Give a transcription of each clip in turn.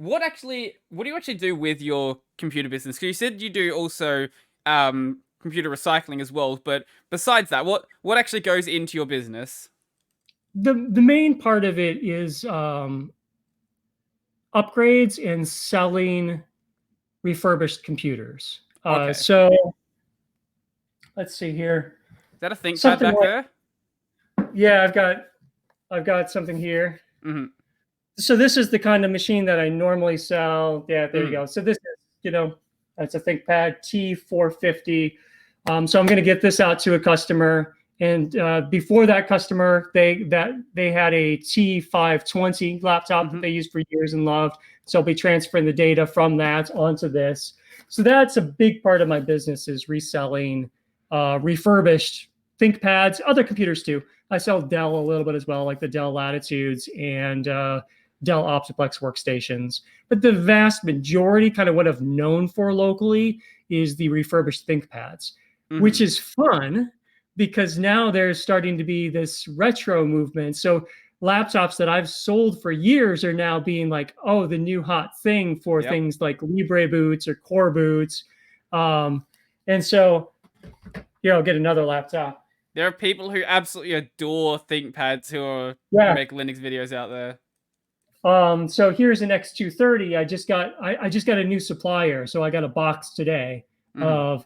what do you actually do with your computer business? Because you said you do also computer recycling as well, but besides that, what actually goes into your business? The main part of it is upgrades and selling refurbished computers. Okay. So let's see here. Is that a ThinkPad Something back like, there? yeah, I've got something here. Hmm. So this is the kind of machine that I normally sell. Yeah, there you Mm. go. So this is, that's a ThinkPad T450. So I'm going to get this out to a customer. And before that customer, they had a T520 laptop that Hmm. they used for years and loved. So I'll be transferring the data from that onto this. So that's a big part of my business, is reselling refurbished ThinkPads, other computers too. I sell Dell a little bit as well, like the Dell Latitudes and Dell Optiplex workstations. But the vast majority, kind of what I've known for locally, is the refurbished ThinkPads, which Hmm. is fun because now there's starting to be this retro movement. So laptops that I've sold for years are now being like, oh, the new hot thing for Yep. things like Libre boots or Core boots. And so, I'll get another laptop. There are people who absolutely adore ThinkPads who Yeah. make Linux videos out there. So here's an X230. I just got a new supplier, so I got a box today Hmm. of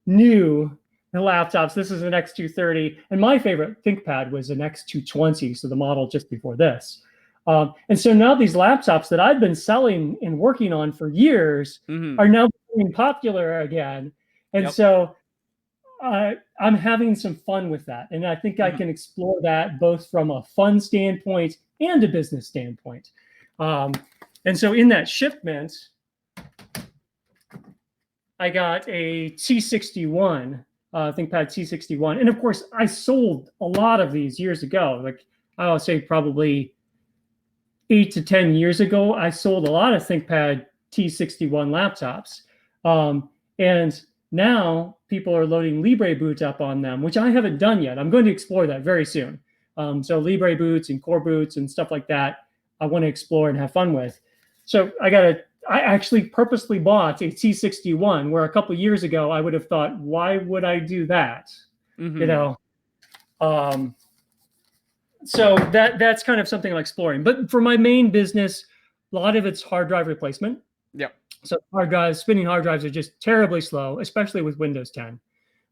new laptops. This is an X230, and my favorite ThinkPad was an X220, so the model just before this. And so now these laptops that I've been selling and working on for years Hmm. are now becoming popular again. And Yep. so I'm having some fun with that. And I think I Hmm. can explore that both from a fun standpoint and a business standpoint. Um, and so in that shipment, I got a T61, ThinkPad T61. And of course, I sold a lot of these years ago. Like I'll say probably 8 to 10 years ago, I sold a lot of ThinkPad T61 laptops. And now people are loading Libre boots up on them, which I haven't done yet. I'm going to explore that very soon. So Libre boots and Core boots and stuff like that, I want to explore and have fun with. So I actually purposely bought a T61, where a couple of years ago I would have thought, why would I do that? You Hmm. know, um, so that's kind of something I'm exploring. But for my main business, a lot of it's hard drive replacement. Yep. So spinning hard drives are just terribly slow, especially with Windows 10.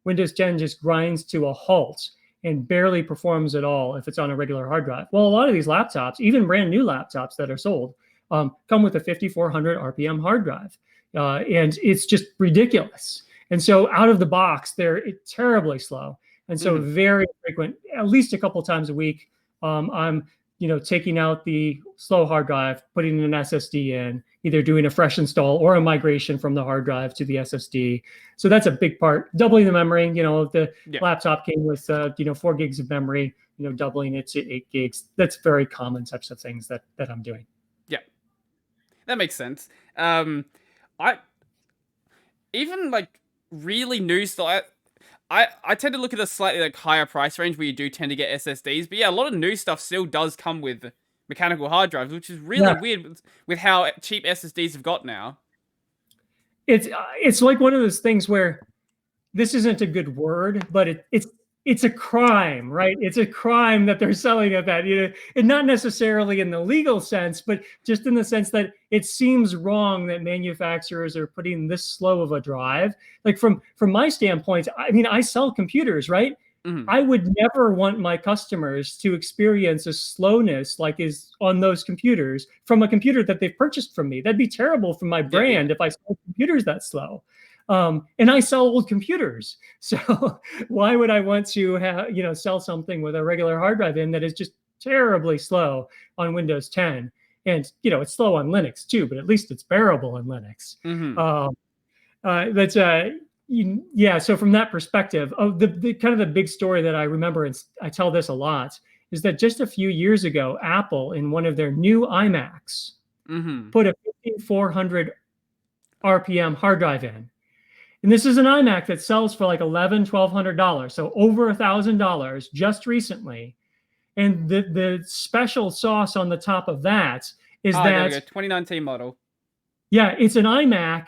Windows 10 just grinds to a halt and barely performs at all if it's on a regular hard drive. Well, a lot of these laptops, even brand new laptops that are sold, come with a 5,400 RPM hard drive. And it's just ridiculous. And so out of the box, they're terribly slow. And so Hmm. very frequent, at least a couple times a week, I'm taking out the slow hard drive, putting an SSD in, either doing a fresh install or a migration from the hard drive to the SSD. So that's a big part. Doubling the memory. The Yeah. laptop came with 4 gigs of memory. Doubling it to 8 gigs. That's very common types of things that I'm doing. Yeah. That makes sense. I even like really new stuff. I tend to look at a slightly like higher price range where you do tend to get SSDs, but yeah, a lot of new stuff still does come with mechanical hard drives, which is really Yeah, weird with how cheap SSDs have got now. it's like one of those things where this isn't a good word, but it's a crime, right? It's a crime that they're selling at that, and not necessarily in the legal sense, but just in the sense that it seems wrong that manufacturers are putting this slow of a drive. Like from my standpoint, I mean, I sell computers, right? Hmm. I would never want my customers to experience a slowness like is on those computers from a computer that they've purchased from me. That'd be terrible for my Yeah, yeah, brand if I sold computers that slow. And I sell old computers. So why would I want to sell something with a regular hard drive in that is just terribly slow on Windows 10? And it's slow on Linux too, but at least it's bearable in Linux. hmm Um, that's yeah. So from that perspective, the kind of the big story that I remember, and I tell this a lot, is that just a few years ago, Apple in one of their new iMacs hmm put a 5,400 RPM hard drive in. And this is an iMac that sells for like $1,100, $1,200, so over $1,000 just recently. And the special sauce on the top of that is Ah, there we that, go. 2019 model. yeah, it's an iMac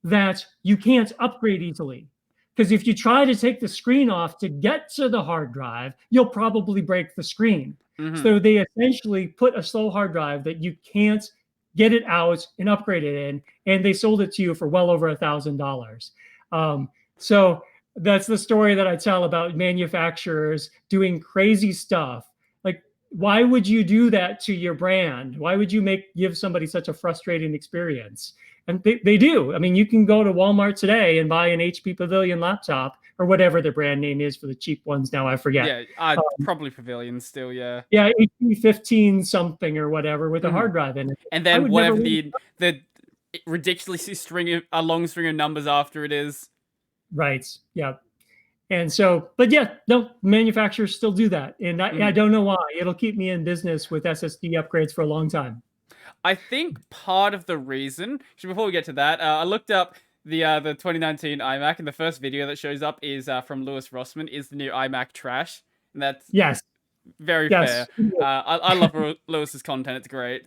that you can't upgrade easily. Because if you try to take the screen off to get to the hard drive, you'll probably break the screen. Mm-hmm. So they essentially put a slow hard drive that you can't get it out and upgrade it in, and they sold it to you for well over $1,000. So that's the story that I tell about manufacturers doing crazy stuff. Like, why would you do that to your brand? Why would you give somebody such a frustrating experience? And they do. I mean, you can go to Walmart today and buy an HP Pavilion laptop or whatever the brand name is for the cheap ones now. I forget. Yeah, Um, probably Pavilion still, yeah. yeah, HP 15 something or whatever with a Mm-hmm. hard drive in it. And I then would never. whatever the ridiculously a long string of numbers after it is. Right. Yeah. And so, but yeah, no, manufacturers still do that. And I Mm-hmm. don't know why. It'll keep me in business with SSD upgrades for a long time. I think part of the reason, actually, before we get to that, I looked up the 2019 iMac, and the first video that shows up is from Lewis Rossman. Is the new iMac trash? And that's Yes. very Yes. fair. I love Lewis's content. It's great.